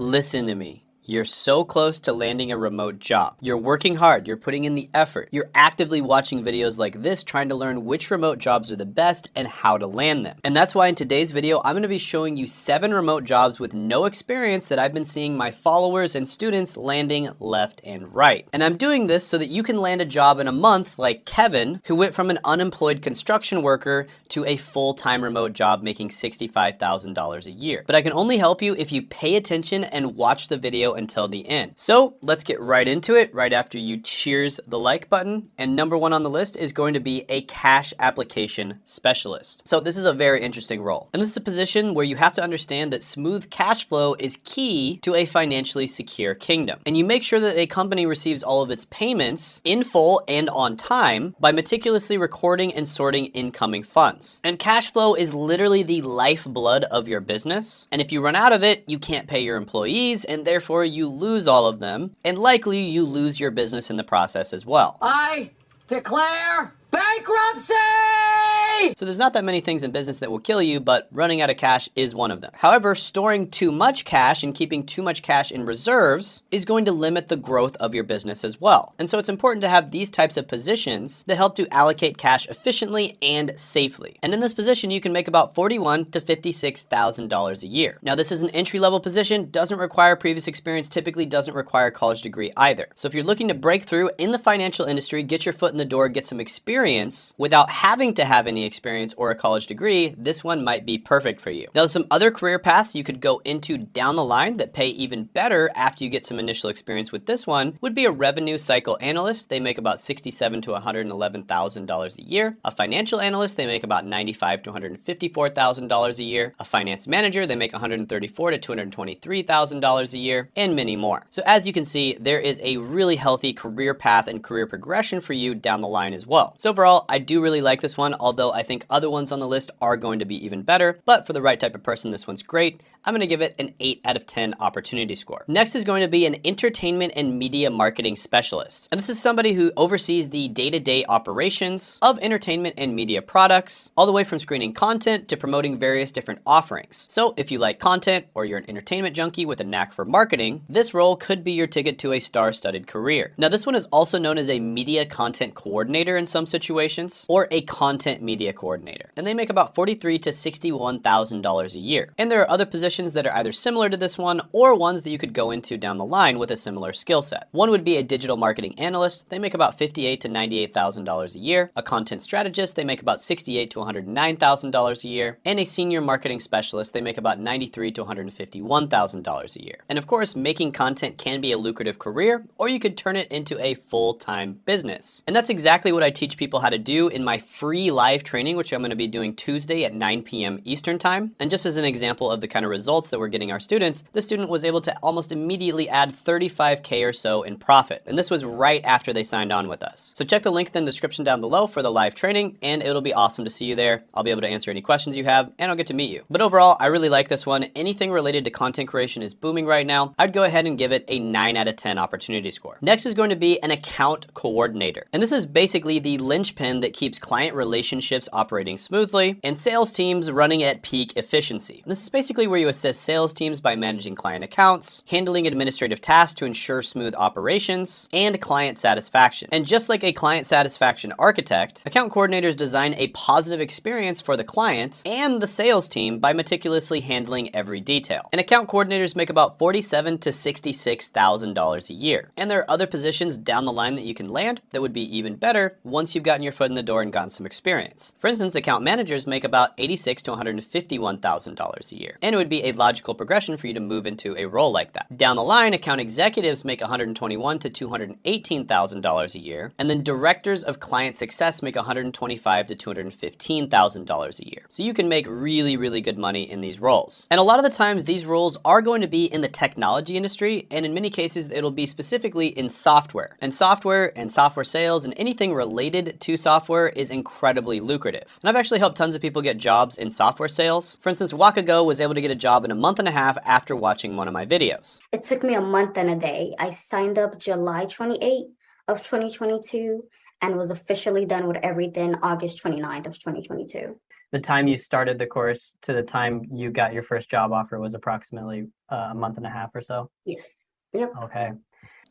Listen to me. You're so close to landing a remote job. You're working hard, you're putting in the effort. You're actively watching videos like this, trying to learn which remote jobs are the best and how to land them. And that's why in today's video, I'm gonna be showing you 7 remote jobs with no experience that I've been seeing my followers and students landing left and right. And I'm doing this so that you can land a job in a month like Kevin, who went from an unemployed construction worker to a full-time remote job making $65,000 a year. But I can only help you if you pay attention and watch the video until the end. So let's get right into it right after you cheers the like button. And number 1 on the list is going to be a cash application specialist. So this is a very interesting role. And this is a position where you have to understand that smooth cash flow is key to a financially secure kingdom. And you make sure that a company receives all of its payments in full and on time by meticulously recording and sorting incoming funds. And cash flow is literally the lifeblood of your business. And if you run out of it, you can't pay your employees, and therefore you lose all of them, and likely you lose your business in the process as well. I declare bankruptcy! So there's not that many things in business that will kill you, but running out of cash is one of them. However, storing too much cash and keeping too much cash in reserves is going to limit the growth of your business as well. And so it's important to have these types of positions that help to allocate cash efficiently and safely. And in this position, you can make about $41,000 to $56,000 a year. Now, this is an entry-level position, doesn't require previous experience, typically doesn't require a college degree either. So if you're looking to break through in the financial industry, get your foot in the door, get some experience without having to have any experience or a college degree, this one might be perfect for you. Now, some other career paths you could go into down the line that pay even better after you get some initial experience with this one would be a revenue cycle analyst. They make about $67,000 to $111,000 a year. A financial analyst, they make about $95,000 to $154,000 a year. A finance manager, they make $134,000 to $223,000 a year, and many more. So as you can see, there is a really healthy career path and career progression for you down the line as well. So overall, I do really like this one, although I think other ones on the list are going to be even better, but for the right type of person, this one's great. I'm gonna give it an 8 out of 10 opportunity score. Next is going to be an entertainment and media marketing specialist. And this is somebody who oversees the day-to-day operations of entertainment and media products, all the way from screening content to promoting various different offerings. So if you like content or you're an entertainment junkie with a knack for marketing, this role could be your ticket to a star-studded career. Now, this one is also known as a media content coordinator in some situations, or a content media coordinator. And they make about $43,000 to $61,000 a year. And there are other positions that are either similar to this one or ones that you could go into down the line with a similar skill set. One would be a digital marketing analyst. They make about $58,000 to $98,000 a year. A content strategist, they make about $68,000 to $109,000 a year. And a senior marketing specialist, they make about $93,000 to $151,000 a year. And of course, making content can be a lucrative career, or you could turn it into a full-time business. And that's exactly what I teach people how to do in my free live training, which I'm going to be doing Tuesday at 9 p.m. Eastern time. And just as an example of the kind of results that we're getting our students, the student was able to almost immediately add $35K or so in profit. And this was right after they signed on with us. So check the link in the description down below for the live training, and it'll be awesome to see you there. I'll be able to answer any questions you have, and I'll get to meet you. But overall, I really like this one. Anything related to content creation is booming right now. I'd go ahead and give it a 9 out of 10 opportunity score. Next is going to be an account coordinator. And this is basically the linchpin that keeps client relationships operating smoothly and sales teams running at peak efficiency. And this is basically where you assist sales teams by managing client accounts, handling administrative tasks to ensure smooth operations, and client satisfaction. And just like a client satisfaction architect, account coordinators design a positive experience for the client and the sales team by meticulously handling every detail. And account coordinators make about $47,000 to $66,000 a year. And there are other positions down the line that you can land that would be even better once you've gotten your foot in the door and gotten some experience. For instance, account managers make about $86,000 to $151,000 a year. And it would be a logical progression for you to move into a role like that. Down the line, account executives make $121,000 to $218,000 a year. And then directors of client success make $125,000 to $215,000 a year. So you can make really, really good money in these roles. And a lot of the times these roles are going to be in the technology industry, and in many cases it'll be specifically in software. And software sales and anything related to software is incredibly lucrative. And I've actually helped tons of people get jobs in software sales. For instance, Wakago was able to get a job in a month and a half after watching one of my videos. It took me a month and a day. I signed up July 28th of 2022 and was officially done with everything August 29th of 2022. the time you started the course to the time you got your first job offer was approximately a month and a half or so? Yes. Yep. Okay.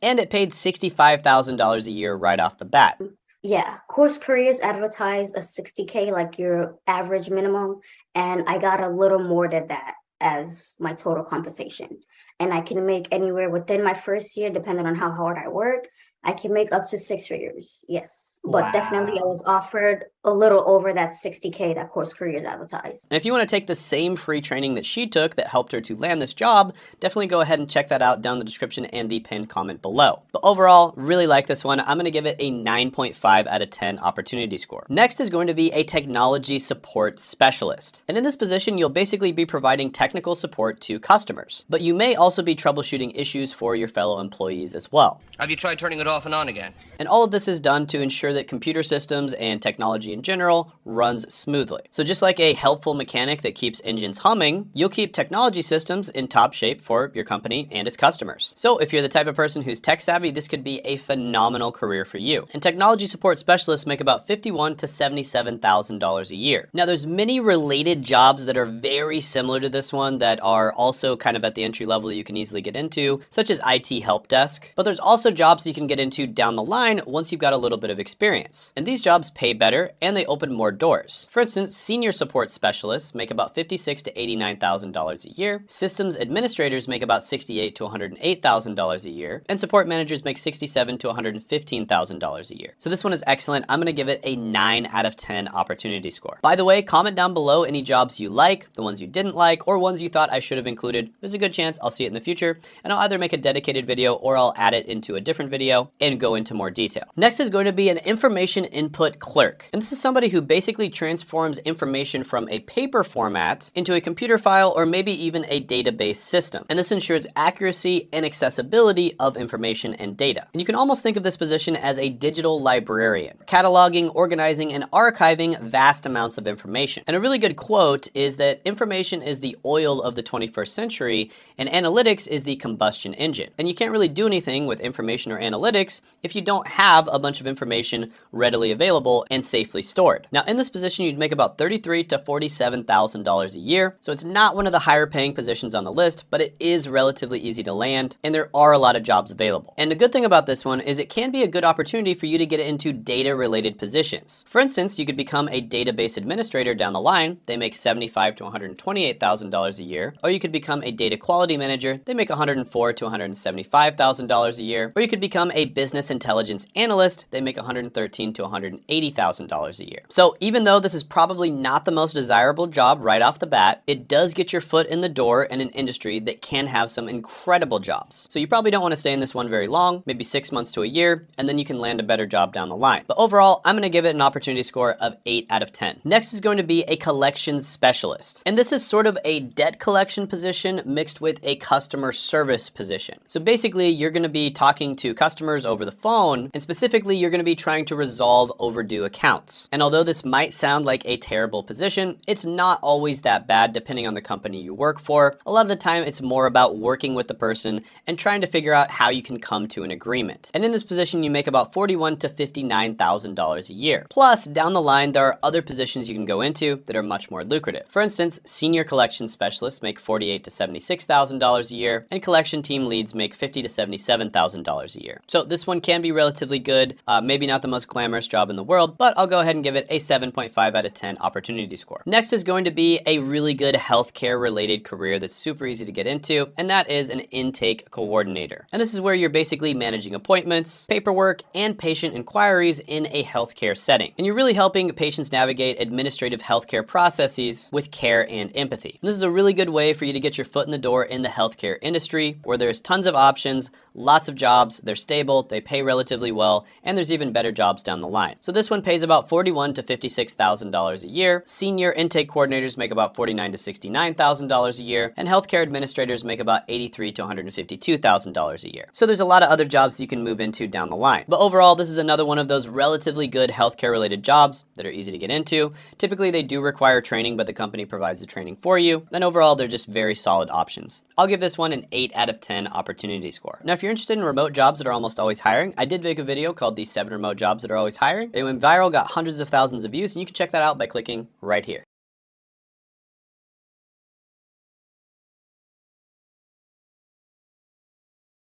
And it paid $65,000 a year right off the bat. Yeah, Course Careers advertised a 60K, like your average minimum, and I got a little more than that as my total compensation. And I can make anywhere within my first year, depending on how hard I work, I can make up to 6 figures. Yes. But definitely I Wow. was offered a little over that 60K that Course Careers advertised. And if you want to take the same free training that she took that helped her to land this job, definitely go ahead and check that out down in the description and the pinned comment below. But overall, really like this one. I'm going to give it a 9.5 out of 10 opportunity score. Next is going to be a technology support specialist. And in this position, you'll basically be providing technical support to customers. But you may also be troubleshooting issues for your fellow employees as well. Have you tried turning it off and on again? And all of this is done to ensure that computer systems and technology in general runs smoothly. So just like a helpful mechanic that keeps engines humming, you'll keep technology systems in top shape for your company and its customers. So if you're the type of person who's tech savvy, this could be a phenomenal career for you. And technology support specialists make about $51,000 to $77,000 a year. Now there's many related jobs that are very similar to this one that are also kind of at the entry level that you can easily get into, such as IT help desk. But there's also jobs you can get into down the line once you've got a little bit of experience. And these jobs pay better and they open more doors. For instance, senior support specialists make about $56,000 to $89,000 a year. Systems administrators make about $68,000 to $108,000 a year. And support managers make $67,000 to $115,000 a year. So this one is excellent. I'm going to give it a 9 out of 10 opportunity score. By the way, comment down below any jobs you like, the ones you didn't like, or ones you thought I should have included. There's a good chance I'll see it in the future, and I'll either make a dedicated video or I'll add it into a different video and go into more detail. Next is going to be an information input clerk. And this is somebody who basically transforms information from a paper format into a computer file or maybe even a database system. And this ensures accuracy and accessibility of information and data. And you can almost think of this position as a digital librarian, cataloging, organizing, and archiving vast amounts of information. And a really good quote is that information is the oil of the 21st century and analytics is the combustion engine. And you can't really do anything with information or analytics if you don't have a bunch of information readily available and safely stored. Now in this position, you'd make about $33,000 to $47,000 a year. So it's not one of the higher paying positions on the list, but it is relatively easy to land and there are a lot of jobs available. And the good thing about this one is it can be a good opportunity for you to get into data related positions. For instance, you could become a database administrator down the line. They make $75,000 to $128,000 a year. Or you could become a data quality manager. They make $104,000 to $175,000 a year. Or you could become a business intelligence analyst. They make $113,000 to $180,000 a year. So even though this is probably not the most desirable job right off the bat, it does get your foot in the door in an industry that can have some incredible jobs. So you probably don't want to stay in this one very long, maybe 6 months to a year, and then you can land a better job down the line. But overall, I'm going to give it an opportunity score of 8 out of 10. Next is going to be a collections specialist. And this is sort of a debt collection position mixed with a customer service position. So basically, you're going to be talking to customers over the phone, and specifically, you're going to be trying to resolve overdue accounts. And although this might sound like a terrible position, it's not always that bad depending on the company you work for. A lot of the time, it's more about working with the person and trying to figure out how you can come to an agreement. And in this position, you make about $41,000 to $59,000 a year. Plus, down the line, there are other positions you can go into that are much more lucrative. For instance, senior collection specialists make $48,000 to $76,000 a year, and collection team leads make $50,000 to $77,000 a year. So this one can be relatively good, maybe not the most glamorous job in the world, but I'll go ahead and give it a 7.5 out of 10 opportunity score. Next is going to be a really good healthcare related career that's super easy to get into, and that is an intake coordinator. And this is where you're basically managing appointments, paperwork, and patient inquiries in a healthcare setting. And you're really helping patients navigate administrative healthcare processes with care and empathy. And this is a really good way for you to get your foot in the door in the healthcare industry, where there's tons of options, lots of jobs, they're stable, they pay relatively well, and there's even better jobs down the line. So this one pays about $41,000 to $56,000 a year. Senior intake coordinators make about $49,000 to $69,000 a year, and healthcare administrators make about $83,000 to $152,000 a year. So there's a lot of other jobs you can move into down the line. But overall, this is another one of those relatively good healthcare related jobs that are easy to get into. Typically, they do require training, but the company provides the training for you. And overall, they're just very solid options. I'll give this one an 8 out of 10 opportunity score. Now, if you're interested in remote jobs that are almost always hiring, I did make a video called the 7 remote jobs that are always hiring. It went viral, got hundreds of thousands of views, and you can check that out by clicking right here.